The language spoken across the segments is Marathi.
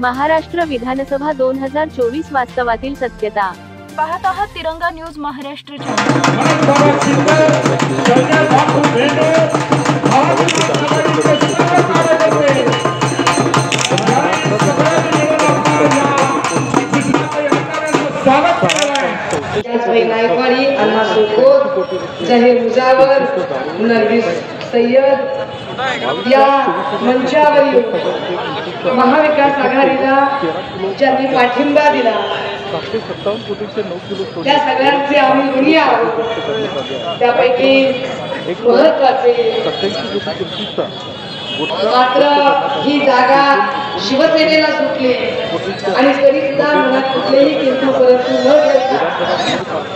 महाराष्ट्र विधानसभा 2024 वास्तवातील सत्यता। पाहत आहात तिरंगा न्यूज महाराष्ट्र नायकवाडी, अण्णा सोकोत, जहीर मुजावर, नरगिस सय्यद या मंचावरील महाविकास आघाडीला ज्यांनी पाठिंबा दिला त्या सगळ्यांचे आम्ही ऋणी आहोत। त्यापैकी महत्त्वाचे मात्र ही जागा शिवसेनेला सुटली आणि तरी सुद्धा मनात कुठलेही किंतु परंतु न घेता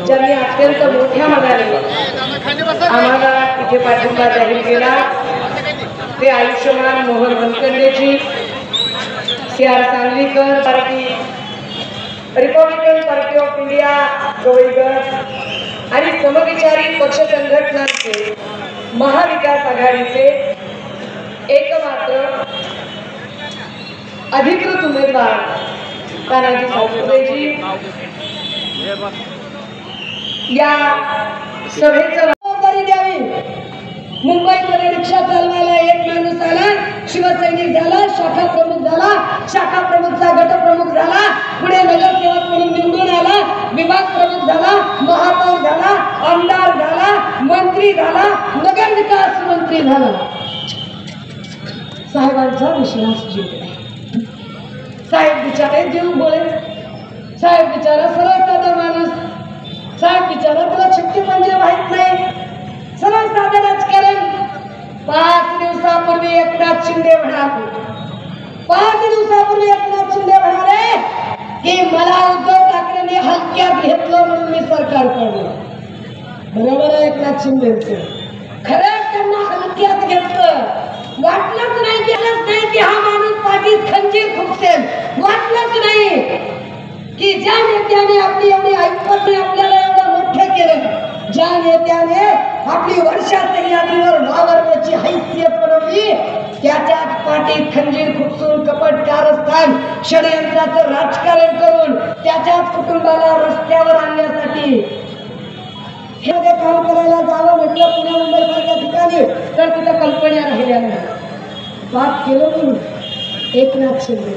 ज्यांनी अत्यंत मोठ्या मनाने आम्हाला इथे पाठिंबा जाहीर केला ते आयुष्यमान मोहन वनखंडेजी, CR Sangalikar, party Republican party of India गवईगड आणि समविचारी पक्ष संघटनांचे महाविकास आघाडीचे एकमात्र अधिकृत उमेदवार तानाजी सावंतजी या सभेचं जबाबदारी द्यावी। मुंबईमध्ये रिक्षा चालवायला एक माणूस आला, शिवसैनिक झाला, शाखा प्रमुख झाला, शाखा प्रमुखचा गट प्रमुख झाला, पुढे नगरसेवक म्हणून निवडून आला, विभाग प्रमुख झाला, महापौर झाला, आमदार झाला, मंत्री झाला, नगर विकास मंत्री झाला। साहेबांचा विश्वास जिंकला। साहेब बिचारे जीव बोले, साहेब बिचारा सरळ साधा माणूस, साहेब बिचारा त्याला छक्के पंजे माहित नाही, सरळ साधं राजकारण। 5 दिवसापूर्वी एकनाथ शिंदे म्हणाले, 5 दिवसापूर्वी एकनाथ शिंदे म्हणाले की मला उद्धव ठाकरेंनी हलक्यात घेतलं म्हणून मी सरकार काढलं। बरोबर आहे एकनाथ शिंदेचं, खरंच त्यांना हलक्यात घेतलं। वाटलंच नाही की हा माणूस पाठीत खंजीर खुपसेल, वाटलंच नाही की ज्या नेत्याने आपली एवढी ऐपतने आपल्याला एवढं मोठं केलं, ज्या नेत्याने आपली वर्षा सह्याद्रीवर वावरण्याची हैसियत बनवली, त्याच्याच पाठीत खंजीर खुपसून कपट कारस्थान षडयंत्राचं राजकारण करून त्याच्याच कुटुंबाला रस्त्यावर आणण्यासाठी हे काम करायला जावं म्हटलं पुणे मुंबई सारख्या ठिकाणी तर तिथं कंपन्या राहिल्या नाही। बात केलं म्हणून एकनाथ शिंदे।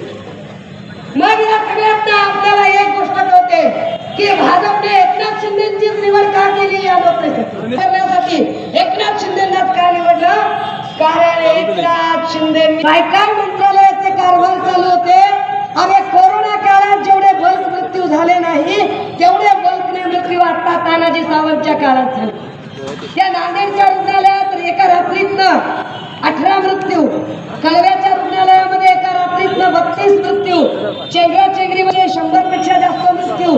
मग या सगळ्यात आपल्याला एक गोष्ट कळते की भाजपने एकनाथ शिंदेचीच निवड का केली या करण्यासाठी एकनाथ शिंदेनाच का निवडलं? कारण एकनाथ शिंदे बायका मंत्रालयाचे कारभार चालू होते आणि कोरोना काळात जेवढे बल्क मृत्यू झाले नाही तेवढे बल्कने मृत्यू आता तानाजी सावंतच्या काळात झाले। त्या नांदेडच्या रुग्णालयात एका रात्रीतनं 18 मृत्यू, कळव्याच्या रुग्णालयामध्ये एका रात्रीतनं 32 मृत्यू, चेंगराचेंगरीमध्ये 100 पेक्षा जास्त मृत्यू।